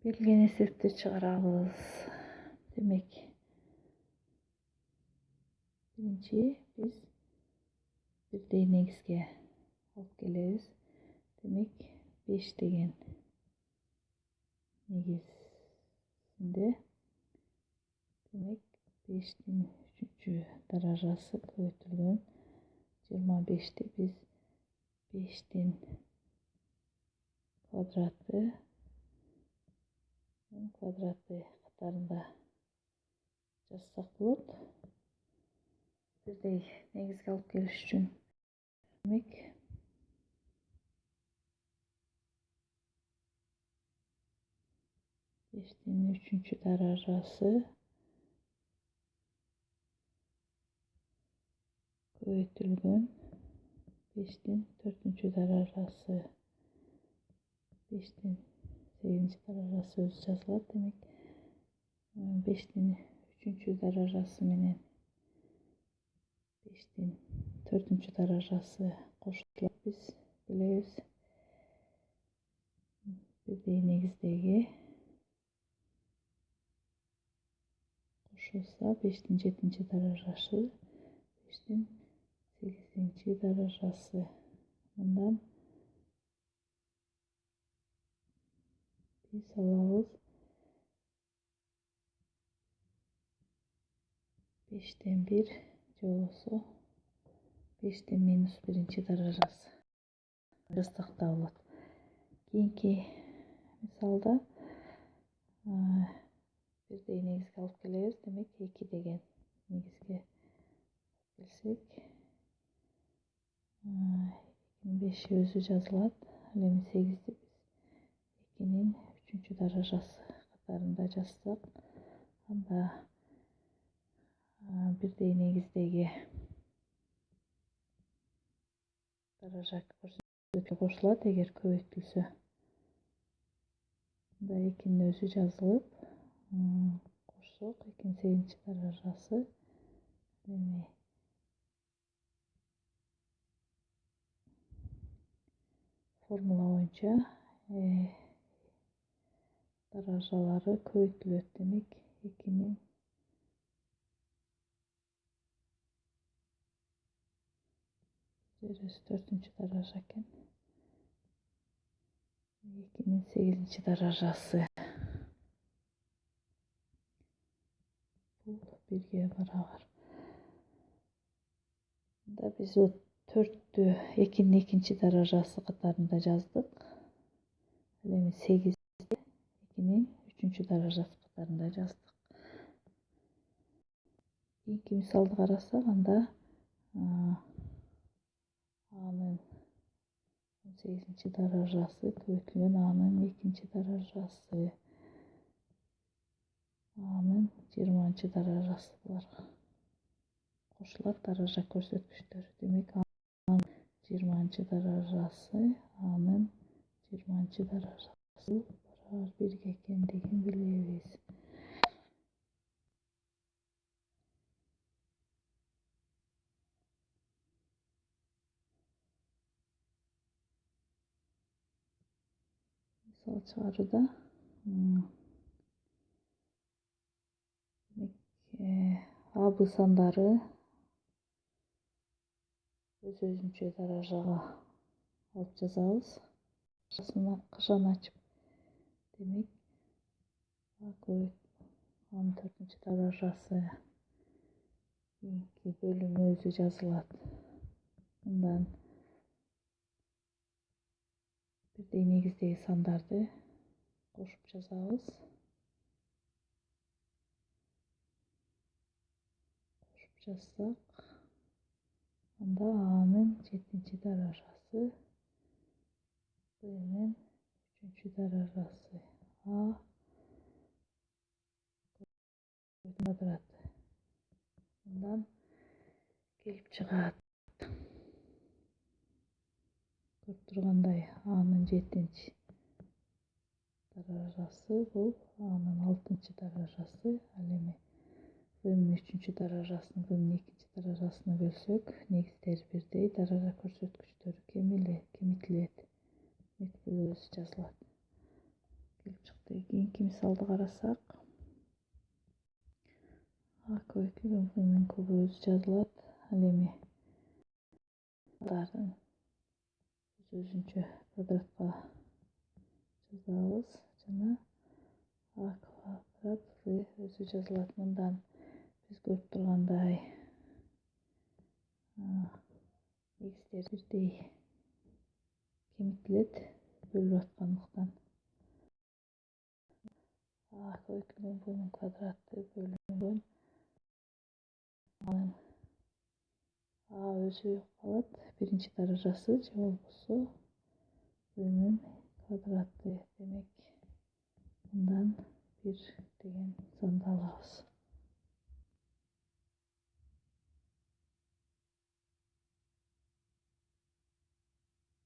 Берилген эсепти чыгарабыз. Демек, биринчи биз бирдей негизге алып келебиз. Демек, 5 деген негизинде, демек 5'tin 3. даражасы көбөйтүлгөн 25'ti biz 5'tin kvadratı катарында жазсак болот. Бирдей негизге алып келиш үчүн. Демек, 5'tin 3. darajасы көбөйтүлгөн 5'tin 4. darajасы, 5'tin 8. darajасы өзү жазылат. Демек, 5'tin 3. darajасы менен 5'tin 4. darajасы кошулат. Биз билебиз, бирдей негиздеги кошулса 5'tin 7. darajасы, 5'tin 8. darajасы. Мындан biz alabız 5'ten 1 же болбосо 5'ten minus 1. darajасы. Жазсак да болот. Кийинки мисалда бирдей негизге алып келебиз. Демек, 2 деген негизге келсек, 2'nin 5'i өзү жазылат. Ал эми 8'ди биз 2'nin 3. darajасы катарында жазсак, анда бирдей негиздеги даража көрсөткүчкө кошулат. Эгер көбөйтүлсө, анда 2'nin өзү жазылып, кошсок 2'nin 8. darajасы. Эми формула боюнча даражалары көбөйтүлөт. Демек, 2'nin 4. даража экен. 2'nin 8. darajасы. Бул 1'ге барабар. Да биз 4'тү 2'nin 2. darajасы катарында жаздык. Ал эми 8'ди 2'nin 3. darajасы катарында жаздык. Кийинки мисалды карасак, анда a'nын 18. darajасы көбөйтүлгөн a'nын 2. darajасы, a'nын 20. darajасы буларга кошулат даража көрсөткүчтөрү. Демек, a'нын 20. darajасы, a'нын 20. darajасы барабар 1'ге экендигин билебиз. Мисал чыгарууда AB сандары өз-өзүнчө даражага алып жазабыз. Кышан ачып. Демек, a'нын 4. darajасы кийинки бөлүмү өзү жазылат. Мындан бирдей негиздеги сандарды кошуп жазабыз. Кошуп жазсак, анда a'нын 7. darajасы, b'нын 3. darajасы, a квадрат. Мындан келип чыгат. Көрүп тургандай, a'нын 7. darajасы бул a'нын 6. darajасы. Ал эми b'нын 3. даражасын b'нын 2. даражасына бөлсөк, негиздери бирдей, даража көрсөткүчтөрү кемитилет. Бул өзү жазылат. Келип чыкты. кийинки мисалды карасак, а көбөйтүлгөн фунун көбү өзү жазылат. Ал эми алардын өзүнчө квадратка жазабыз жана а квадрат в өзү жазылат. Мындан биз көрүп тургандай негиздер бирдей кемитилет бөлүнүп аткандыктан. А көбөйтүлгөн фунун квадраты бөлүнгөн анын а өзү калат биринчи даражасы же болбосо бнын квадраты. Демек мындан 1 деген санды алабыз.